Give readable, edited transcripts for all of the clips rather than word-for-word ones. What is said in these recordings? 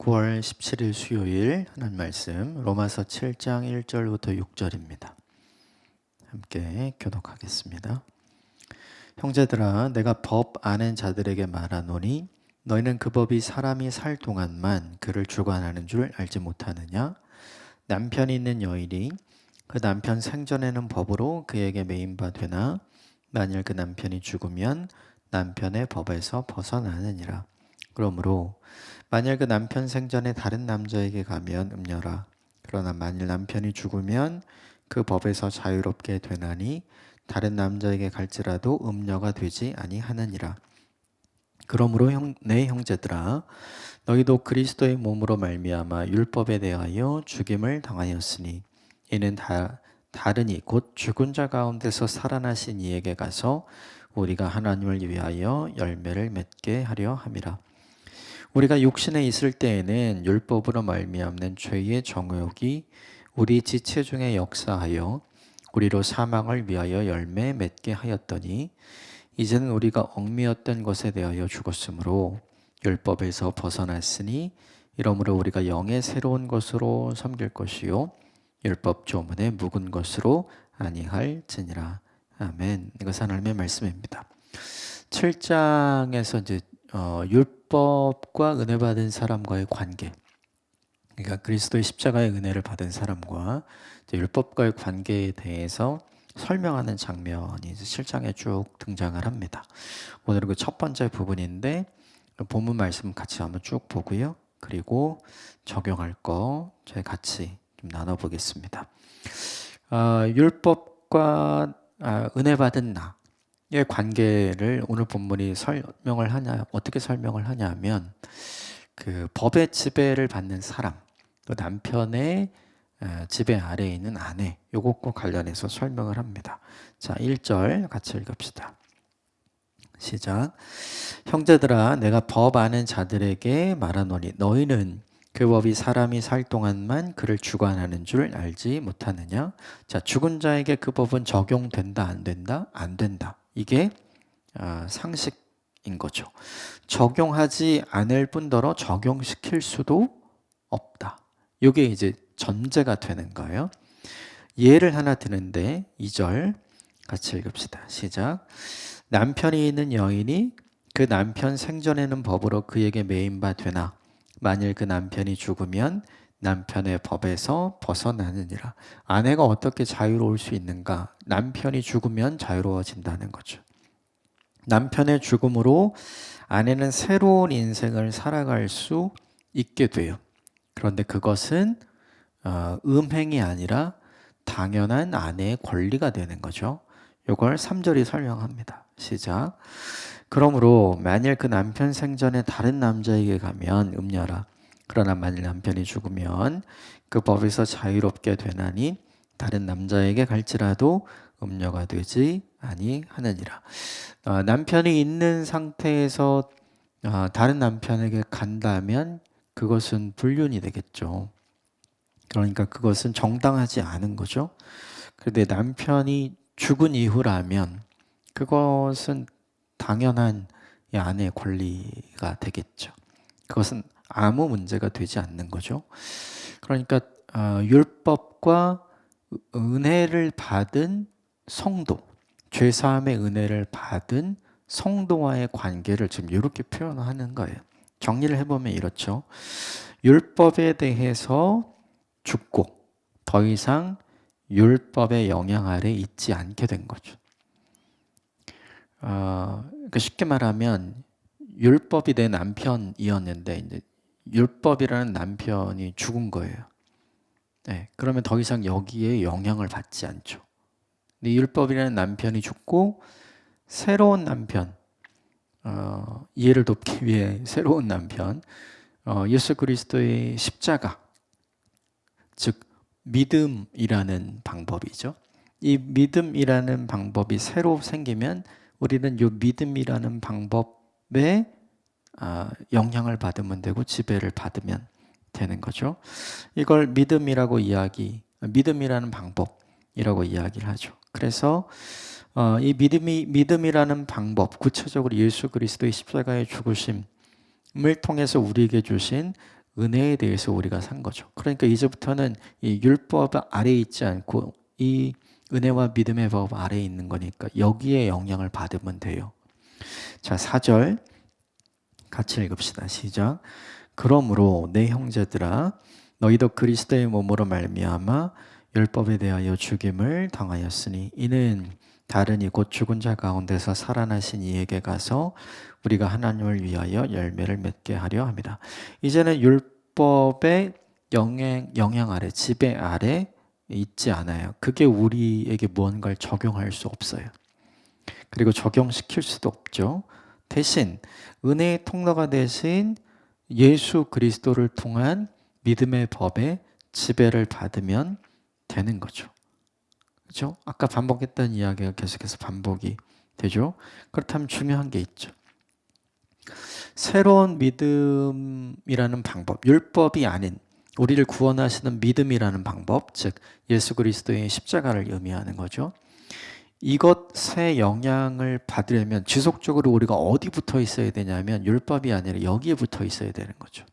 9월 17일 수요일 하나님 말씀 로마서 7장 1절부터 6절입니다. 함께 교독하겠습니다. 형제들아 내가 법 아는 자들에게 말하노니 너희는 그 법이 사람이 살 동안만 그를 주관하는 줄 알지 못하느냐? 남편이 있는 여인이 그 남편 생전에는 법으로 그에게 매인 바 되나 만일 그 남편이 죽으면 남편의 법에서 벗어나느니라. 그러므로 만일 그 남편 생전에 다른 남자에게 가면 음녀라. 그러나 만일 남편이 죽으면 그 법에서 자유롭게 되나니 다른 남자에게 갈지라도 음녀가 되지 아니하느니라. 그러므로 내 형제들아 너희도 그리스도의 몸으로 말미암아 율법에 대하여 죽임을 당하였으니 이는 다르니 곧 죽은 자 가운데서 살아나신 이에게 가서 우리가 하나님을 위하여 열매를 맺게 하려 함이라. 우리가 육신에 있을 때에는 율법으로 말미암는 죄의 정욕이 우리 지체 중에 역사하여 우리로 사망을 위하여 열매 맺게 하였더니 이제는 우리가 얽매였던 것에 대하여 죽었으므로 율법에서 벗어났으니 이러므로 우리가 영의 새로운 것으로 섬길 것이요 율법 조문에 묵은 것으로 아니할지니라. 아멘. 이것은 하나님의 말씀입니다. 7장에서 이제 율법과 은혜 받은 사람과의 관계, 그러니까 그리스도의 십자가의 은혜를 받은 사람과 율법과의 관계에 대해서 설명하는 장면이 7장에 쭉 등장을 합니다. 오늘은 그 첫 번째 부분인데 본문 말씀 같이 한번 쭉 보고요. 그리고 적용할 거 저희 같이 좀 나눠보겠습니다. 율법과 은혜 받은 나의 관계를 오늘 본문이 어떻게 설명을 하냐면 그 법의 지배를 받는 사람, 또 남편의 지배 아래에 있는 아내, 요것과 관련해서 설명을 합니다. 자, 1절 같이 읽읍시다. 시작. 형제들아 내가 법 아는 자들에게 말하노니 너희는 그 법이 사람이 살 동안만 그를 주관하는 줄 알지 못하느냐? 자, 죽은 자에게 그 법은 적용된다, 안 된다? 안 된다. 이게 상식인 거죠. 적용하지 않을 뿐더러 적용시킬 수도 없다. 이게 이제 전제가 되는 거예요. 예를 하나 드는데 2절 같이 읽읍시다. 시작. 남편이 있는 여인이 그 남편 생전에는 법으로 그에게 매인 바 되나 만일 그 남편이 죽으면 남편의 법에서 벗어나느니라. 아내가 어떻게 자유로울 수 있는가? 남편이 죽으면 자유로워진다는 거죠. 남편의 죽음으로 아내는 새로운 인생을 살아갈 수 있게 돼요. 그런데 그것은 음행이 아니라 당연한 아내의 권리가 되는 거죠. 이걸 3절이 설명합니다. 시작. 그러므로 만일 그 남편 생전에 다른 남자에게 가면 음녀라. 그러나 만일 남편이 죽으면 그 법에서 자유롭게 되나니 다른 남자에게 갈지라도 음녀가 되지 아니하느니라. 남편이 있는 상태에서 다른 남편에게 간다면 그것은 불륜이 되겠죠. 그러니까 그것은 정당하지 않은 거죠. 그런데 남편이 죽은 이후라면 그것은 당연한 이 아내의 권리가 되겠죠. 그것은 아무 문제가 되지 않는 거죠. 그러니까 율법과 은혜를 받은 성도, 죄사함의 은혜를 받은 성도와의 관계를 지금 이렇게 표현하는 거예요. 정리를 해보면 이렇죠. 율법에 대해서 죽고 더 이상 율법의 영향 아래 있지 않게 된 거죠. 그러니까 쉽게 말하면 율법이 내 남편이었는데 이제 율법이라는 남편이 죽은 거예요. 네, 그러면 더 이상 여기에 영향을 받지 않죠. 근데 율법이라는 남편이 죽고 새로운 남편, 이해를 돕기 위해 새로운 남편, 예수 그리스도의 십자가, 즉 믿음이라는 방법이죠. 이 믿음이라는 방법이 새로 생기면 우리는 이 믿음이라는 방법에 영향을 받으면 되고 지배를 받으면 되는 거죠. 이걸 믿음이라는 방법이라고 이야기를 하죠. 그래서 이 믿음이라는 방법, 구체적으로 예수 그리스도의 십자가의 죽으심을 통해서 우리에게 주신 은혜에 대해서 우리가 산 거죠. 그러니까 이제부터는 이 율법 아래에 있지 않고 이 은혜와 믿음의 법 아래에 있는 거니까 여기에 영향을 받으면 돼요. 자, 4절 같이 읽읍시다. 시작. 그러므로 내 형제들아 너희도 그리스도의 몸으로 말미암아 율법에 대하여 죽임을 당하였으니 이는 다른 곧 죽은 자 가운데서 살아나신 이에게 가서 우리가 하나님을 위하여 열매를 맺게 하려 합니다. 이제는 율법의 영향 아래, 지배 아래 있지 않아요. 그게 우리에게 무언가를 적용할 수 없어요. 그리고 적용시킬 수도 없죠. 대신 은혜의 통로가 되신 예수 그리스도를 통한 믿음의 법에 지배를 받으면 되는 거죠. 그렇죠? 아까 반복했던 이야기가 계속해서 반복이 되죠. 그렇다면 중요한 게 있죠. 새로운 믿음이라는 방법, 율법이 아닌 우리를 구원하시는 믿음이라는 방법, 즉 예수 그리스도의 십자가를 의미하는 거죠. 이것의 영향을 받으려면 지속적으로 우리가 어디 붙어 있어야 되냐면 율법이 아니라 여기에 붙어 있어야 되는 거죠.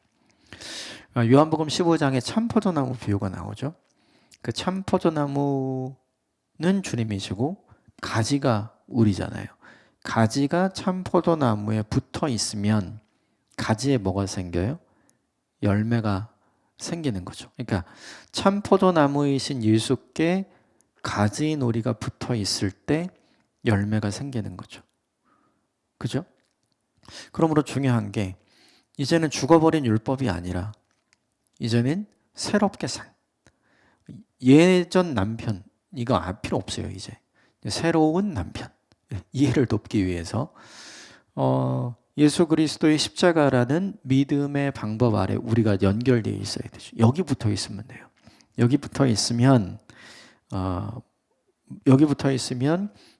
요한복음 15장에 참포도나무 비유가 나오죠. 그 참포도나무는 주님이시고 가지가 우리잖아요. 가지가 참포도나무에 붙어 있으면 가지에 뭐가 생겨요? 열매가 생기는 거죠. 그러니까 참포도나무이신 예수께 가지인 우리가 붙어 있을 때 열매가 생기는 거죠. 그죠? 그러므로 중요한 게 이제는 죽어버린 율법이 아니라 이제는 새롭게 산 예전 남편 이거 필요 없어요. 이제 새로운 남편 이해를 돕기 위해서 예수 그리스도의 십자가라는 믿음의 방법 아래 우리가 연결되어 있어야 되죠. 여기 붙어 있으면 돼요. 여기 붙어 있으면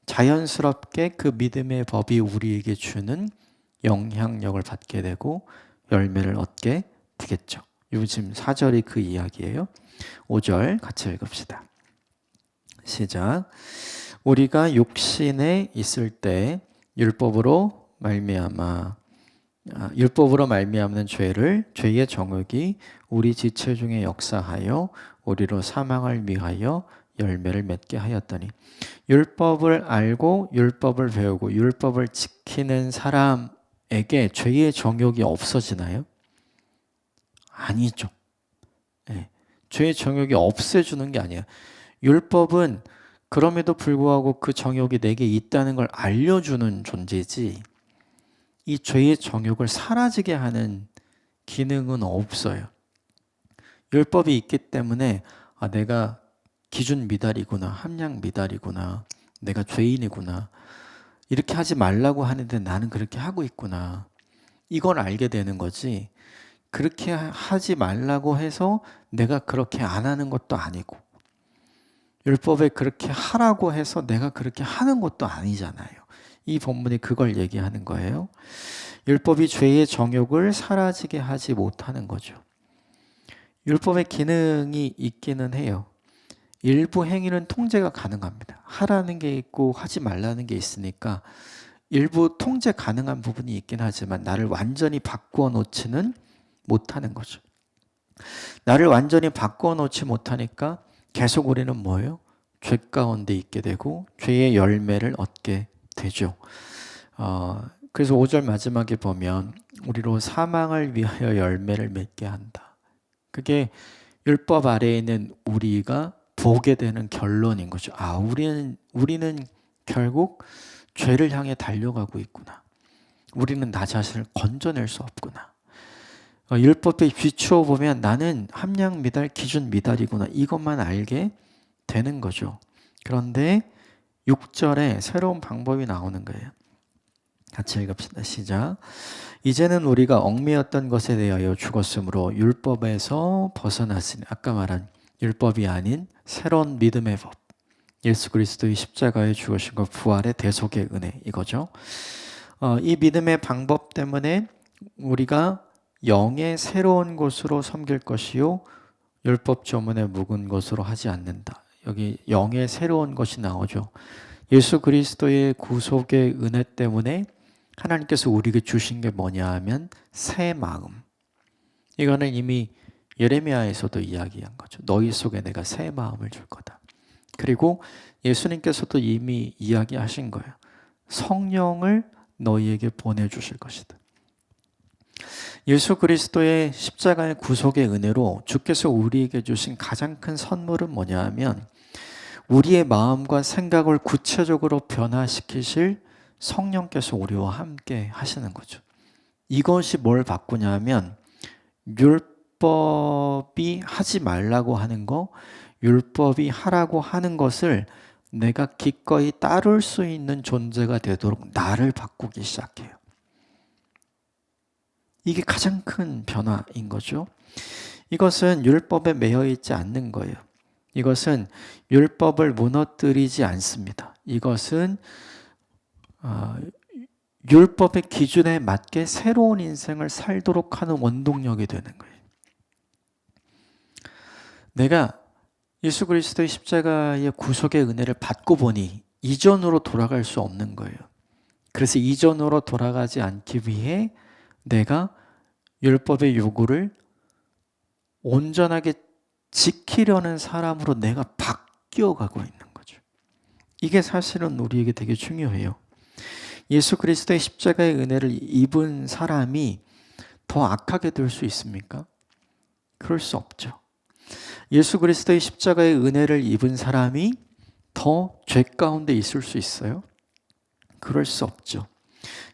자연스럽게 그 믿음의 법이 우리에게 주는 영향력을 받게 되고 열매를 얻게 되겠죠. 요즘 4절이 그 이야기예요. 5절 같이 읽읍시다. 시작. 우리가 육신에 있을 때 율법으로 말미암는 죄의 정욕이 우리 지체 중에 역사하여 우리로 사망을 위하여 열매를 맺게 하였더니 율법을 알고 율법을 배우고 율법을 지키는 사람에게 죄의 정욕이 없어지나요? 아니죠. 네. 죄의 정욕이 없애주는 게 아니에요. 율법은 그럼에도 불구하고 그 정욕이 내게 있다는 걸 알려주는 존재지 이 죄의 정욕을 사라지게 하는 기능은 없어요. 율법이 있기 때문에 내가 기준 미달이구나, 함량 미달이구나, 내가 죄인이구나 이렇게 하지 말라고 하는데 나는 그렇게 하고 있구나 이걸 알게 되는 거지 그렇게 하지 말라고 해서 내가 그렇게 안 하는 것도 아니고 율법에 그렇게 하라고 해서 내가 그렇게 하는 것도 아니잖아요. 이 본문이 그걸 얘기하는 거예요. 율법이 죄의 정욕을 사라지게 하지 못하는 거죠. 율법의 기능이 있기는 해요. 일부 행위는 통제가 가능합니다. 하라는 게 있고 하지 말라는 게 있으니까 일부 통제 가능한 부분이 있긴 하지만 나를 완전히 바꾸어 놓지는 못하는 거죠. 나를 완전히 바꾸어 놓지 못하니까 계속 우리는 뭐예요? 죄 가운데 있게 되고 죄의 열매를 얻게 되죠. 그래서 5절 마지막에 보면 우리로 사망을 위하여 열매를 맺게 한다. 그게 율법 아래에 있는 우리가 보게 되는 결론인 거죠. 우리는 결국 죄를 향해 달려가고 있구나. 우리는 나 자신을 건져낼 수 없구나. 율법에 비추어 보면 나는 함량 미달, 기준 미달이구나. 이것만 알게 되는 거죠. 그런데 6절에 새로운 방법이 나오는 거예요. 같이 읽읍시다. 시작. 이제는 우리가 얽매였던 것에 대하여 죽었으므로 율법에서 벗어났으니 아까 말한 율법이 아닌 새로운 믿음의 법 예수 그리스도의 십자가에 죽으신 것 부활의 대속의 은혜 이거죠. 이 믿음의 방법 때문에 우리가 영의 새로운 것으로 섬길 것이요 율법 조문에 묵은 것으로 하지 않는다. 여기 영의 새로운 것이 나오죠. 예수 그리스도의 구속의 은혜 때문에 하나님께서 우리에게 주신 게 뭐냐 하면 새 마음, 이거는 이미 예레미야에서도 이야기한 거죠. 너희 속에 내가 새 마음을 줄 거다. 그리고 예수님께서도 이미 이야기하신 거예요. 성령을 너희에게 보내주실 것이다. 예수 그리스도의 십자가의 구속의 은혜로 주께서 우리에게 주신 가장 큰 선물은 뭐냐 하면 우리의 마음과 생각을 구체적으로 변화시키실 성령께서 우리와 함께 하시는 거죠. 이것이 뭘 바꾸냐 하면 율법이 하지 말라고 하는 거, 율법이 하라고 하는 것을 내가 기꺼이 따를 수 있는 존재가 되도록 나를 바꾸기 시작해요. 이게 가장 큰 변화인 거죠. 이것은 율법에 매여 있지 않는 거예요. 이것은 율법을 무너뜨리지 않습니다. 이것은 율법의 기준에 맞게 새로운 인생을 살도록 하는 원동력이 되는 거예요. 내가 예수 그리스도의 십자가의 구속의 은혜를 받고 보니 이전으로 돌아갈 수 없는 거예요. 그래서 이전으로 돌아가지 않기 위해 내가 율법의 요구를 온전하게 지키려는 사람으로 내가 바뀌어가고 있는 거죠. 이게 사실은 우리에게 되게 중요해요. 예수 그리스도의 십자가의 은혜를 입은 사람이 더 악하게 될 수 있습니까? 그럴 수 없죠. 예수 그리스도의 십자가의 은혜를 입은 사람이 더 죄 가운데 있을 수 있어요? 그럴 수 없죠.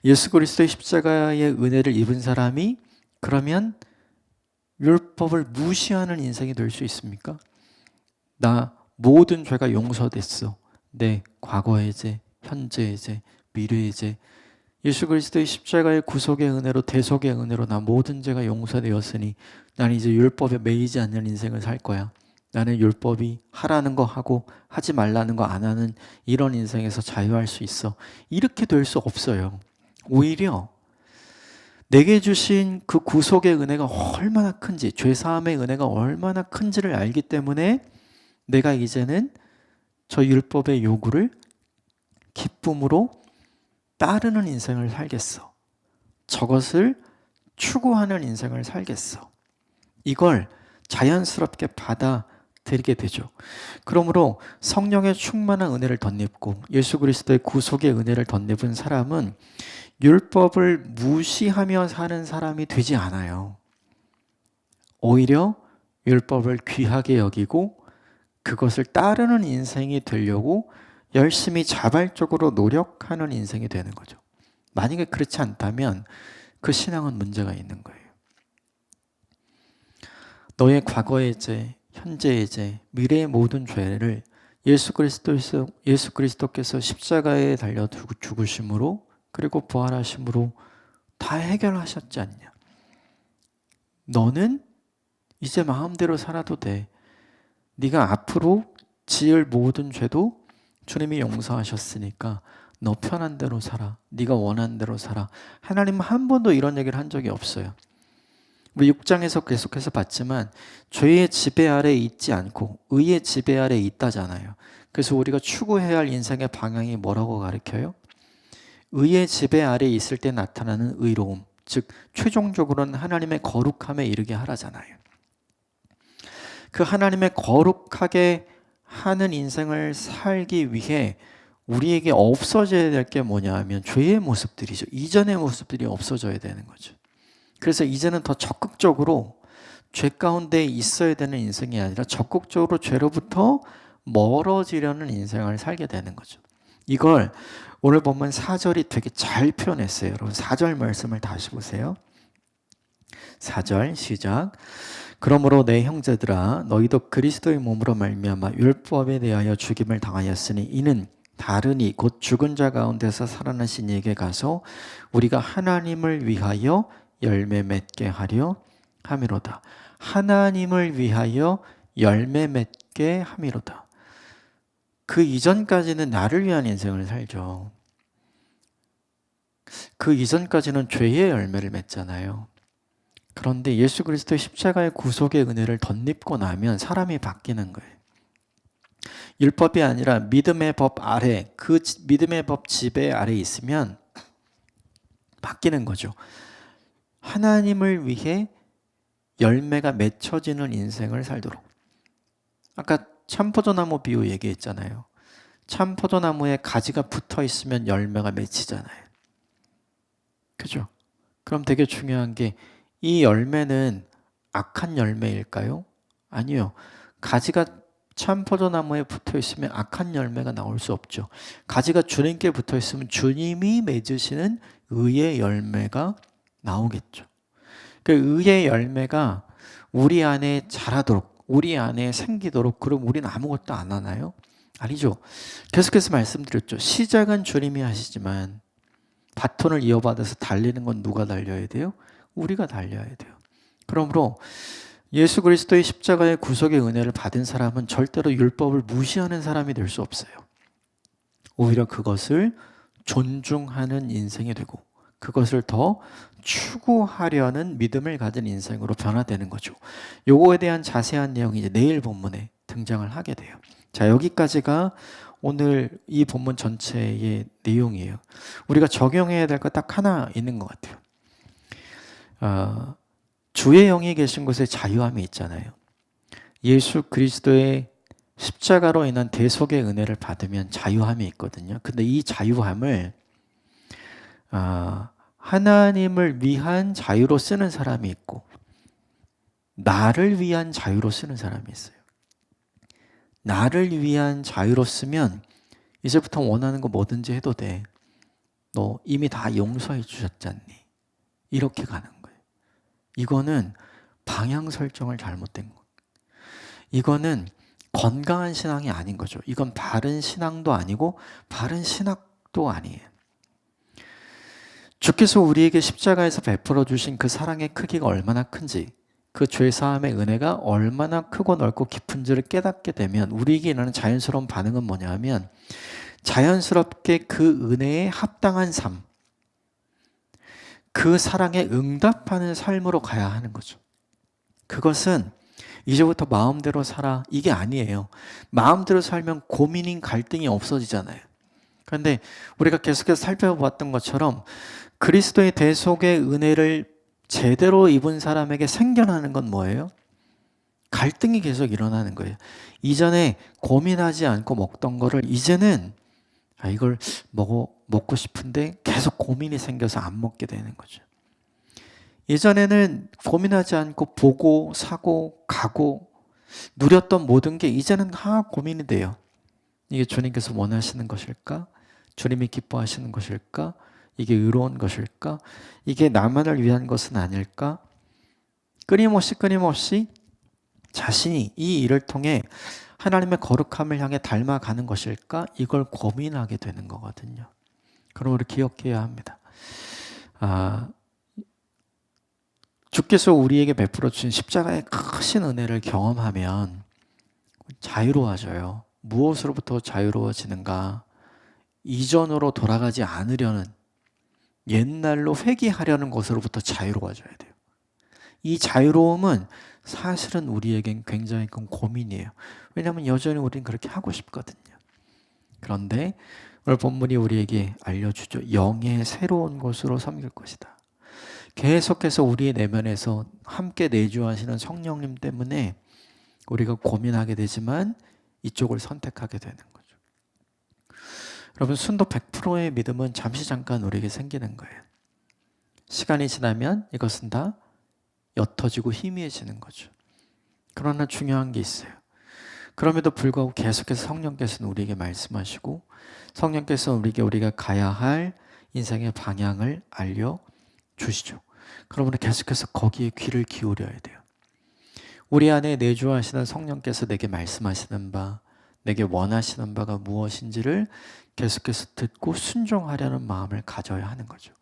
예수 그리스도의 십자가의 은혜를 입은 사람이 그러면 율법을 무시하는 인생이 될 수 있습니까? 나 모든 죄가 용서됐어. 내 과거의 죄, 현재의 죄, 미래의 죄. 예수 그리스도의 십자가의 구속의 은혜로 대속의 은혜로 나 모든 죄가 용서되었으니 나는 이제 율법에 매이지 않는 인생을 살 거야. 나는 율법이 하라는 거 하고 하지 말라는 거 안 하는 이런 인생에서 자유할 수 있어. 이렇게 될 수 없어요. 오히려 내게 주신 그 구속의 은혜가 얼마나 큰지, 죄사함의 은혜가 얼마나 큰지를 알기 때문에 내가 이제는 저 율법의 요구를 기쁨으로 따르는 인생을 살겠어. 저것을 추구하는 인생을 살겠어. 이걸 자연스럽게 받아들이게 되죠. 그러므로 성령의 충만한 은혜를 덧입고 예수 그리스도의 구속의 은혜를 덧입은 사람은 율법을 무시하며 사는 사람이 되지 않아요. 오히려 율법을 귀하게 여기고 그것을 따르는 인생이 되려고 열심히 자발적으로 노력하는 인생이 되는 거죠. 만약에 그렇지 않다면 그 신앙은 문제가 있는 거예요. 너의 과거의 죄, 현재의 죄, 미래의 모든 죄를 예수 그리스도께서 십자가에 달려 죽으심으로 그리고 부활하심으로 다 해결하셨지 않냐. 너는 이제 마음대로 살아도 돼. 네가 앞으로 지을 모든 죄도 주님이 용서하셨으니까 너 편한 대로 살아. 네가 원하는 대로 살아. 하나님은 한 번도 이런 얘기를 한 적이 없어요. 우리 6장에서 계속해서 봤지만 죄의 지배 아래에 있지 않고 의의 지배 아래에 있다잖아요. 그래서 우리가 추구해야 할 인생의 방향이 뭐라고 가르쳐요? 의의 지배 아래에 있을 때 나타나는 의로움, 즉 최종적으로는 하나님의 거룩함에 이르게 하라잖아요. 그 하나님의 거룩하게 하는 인생을 살기 위해 우리에게 없어져야 될 게 뭐냐 하면 죄의 모습들이죠. 이전의 모습들이 없어져야 되는 거죠. 그래서 이제는 더 적극적으로 죄 가운데 있어야 되는 인생이 아니라 적극적으로 죄로부터 멀어지려는 인생을 살게 되는 거죠. 이걸 오늘 보면 4절이 되게 잘 표현했어요. 여러분 4절 말씀을 다시 보세요. 4절 시작. 그러므로 내 형제들아 너희도 그리스도의 몸으로 말미암아 율법에 대하여 죽임을 당하였으니 이는 다른 이 곧 죽은 자 가운데서 살아나신 이에게 가서 우리가 하나님을 위하여 열매 맺게 하려 함이로다. 하나님을 위하여 열매 맺게 함이로다. 그 이전까지는 나를 위한 인생을 살죠. 그 이전까지는 죄의 열매를 맺잖아요. 그런데 예수 그리스도의 십자가의 구속의 은혜를 덧입고 나면 사람이 바뀌는 거예요. 율법이 아니라 믿음의 법 아래, 그 믿음의 법 지배 아래 있으면 바뀌는 거죠. 하나님을 위해 열매가 맺혀지는 인생을 살도록. 아까 참포도나무 비유 얘기했잖아요. 참포도나무에 가지가 붙어 있으면 열매가 맺히잖아요. 그죠? 그럼 되게 중요한 게 이 열매는 악한 열매일까요? 아니요. 가지가 참포도나무에 붙어 있으면 악한 열매가 나올 수 없죠. 가지가 주님께 붙어 있으면 주님이 맺으시는 의의 열매가 나오겠죠. 그 의의 열매가 우리 안에 자라도록, 우리 안에 생기도록, 그럼 우리는 아무것도 안 하나요? 아니죠. 계속해서 말씀드렸죠. 시작은 주님이 하시지만 바톤을 이어받아서 달리는 건 누가 달려야 돼요? 우리가 달려야 돼요. 그러므로 예수 그리스도의 십자가의 구속의 은혜를 받은 사람은 절대로 율법을 무시하는 사람이 될 수 없어요. 오히려 그것을 존중하는 인생이 되고 그것을 더 추구하려는 믿음을 가진 인생으로 변화되는 거죠. 요거에 대한 자세한 내용이 이제 내일 본문에 등장을 하게 돼요. 자, 여기까지가 오늘 이 본문 전체의 내용이에요. 우리가 적용해야 될 거 딱 하나 있는 것 같아요. 주의 영이 계신 곳에 자유함이 있잖아요. 예수 그리스도의 십자가로 인한 대속의 은혜를 받으면 자유함이 있거든요. 근데 이 자유함을 하나님을 위한 자유로 쓰는 사람이 있고 나를 위한 자유로 쓰는 사람이 있어요. 나를 위한 자유로 쓰면 이제부터 원하는 거 뭐든지 해도 돼. 너 이미 다 용서해 주셨잖니. 이렇게 가는 거예요. 이거는 방향 설정을 잘못된 거예요. 이거는 건강한 신앙이 아닌 거죠. 이건 바른 신앙도 아니고 바른 신학도 아니에요. 주께서 우리에게 십자가에서 베풀어 주신 그 사랑의 크기가 얼마나 큰지, 그 죄사함의 은혜가 얼마나 크고 넓고 깊은지를 깨닫게 되면 우리에게 일어나는 자연스러운 반응은 뭐냐 하면 자연스럽게 그 은혜에 합당한 삶, 그 사랑에 응답하는 삶으로 가야 하는 거죠. 그것은 이제부터 마음대로 살아 이게 아니에요. 마음대로 살면 고민인 갈등이 없어지잖아요. 그런데 우리가 계속해서 살펴봤던 것처럼 그리스도의 대속의 은혜를 제대로 입은 사람에게 생겨나는 건 뭐예요? 갈등이 계속 일어나는 거예요. 이전에 고민하지 않고 먹던 거를 이제는 이걸 먹고 싶은데 계속 고민이 생겨서 안 먹게 되는 거죠. 예전에는 고민하지 않고 보고 사고 가고 누렸던 모든 게 이제는 고민이 돼요. 이게 주님께서 원하시는 것일까? 주님이 기뻐하시는 것일까? 이게 의로운 것일까? 이게 나만을 위한 것은 아닐까? 끊임없이 자신이 이 일을 통해 하나님의 거룩함을 향해 닮아가는 것일까? 이걸 고민하게 되는 거거든요. 그럼 우리 기억해야 합니다. 주께서 우리에게 베풀어 주신 십자가의 크신 은혜를 경험하면 자유로워져요. 무엇으로부터 자유로워지는가? 이전으로 돌아가지 않으려는, 옛날로 회귀하려는 것으로부터 자유로워져야 돼요. 이 자유로움은 사실은 우리에겐 굉장히 큰 고민이에요. 왜냐하면 여전히 우리는 그렇게 하고 싶거든요. 그런데 오늘 본문이 우리에게 알려주죠. 영의 새로운 것으로 섬길 것이다. 계속해서 우리의 내면에서 함께 내주하시는 성령님 때문에 우리가 고민하게 되지만 이쪽을 선택하게 되는 거죠. 여러분, 순도 100%의 믿음은 잠깐 우리에게 생기는 거예요. 시간이 지나면 이것은 다 옅어지고 희미해지는 거죠. 그러나 중요한 게 있어요. 그럼에도 불구하고 계속해서 성령께서는 우리에게 말씀하시고 성령께서 우리가 가야 할 인생의 방향을 알려주시죠. 그러므로 계속해서 거기에 귀를 기울여야 돼요. 우리 안에 내주하시는 성령께서 내게 말씀하시는 바, 내게 원하시는 바가 무엇인지를 계속해서 듣고 순종하려는 마음을 가져야 하는 거죠.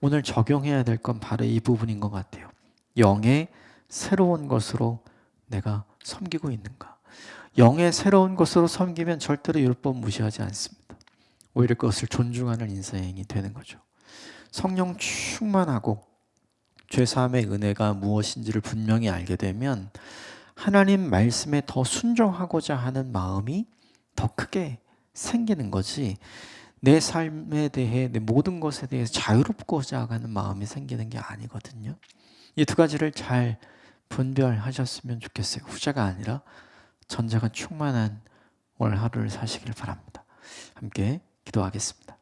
오늘 적용해야 될 건 바로 이 부분인 것 같아요. 영의 새로운 것으로 내가 섬기고 있는가? 영의 새로운 것으로 섬기면 절대로 율법 무시하지 않습니다. 오히려 그것을 존중하는 인생이 되는 거죠. 성령 충만하고 죄사함의 은혜가 무엇인지를 분명히 알게 되면 하나님 말씀에 더 순종하고자 하는 마음이 더 크게 생기는 거지, 내 삶에 대해, 내 모든 것에 대해서 자유롭고자 하는 마음이 생기는 게 아니거든요. 이 두 가지를 잘 분별하셨으면 좋겠어요. 후자가 아니라 전자가 충만한 오늘 하루를 사시길 바랍니다. 함께 기도하겠습니다.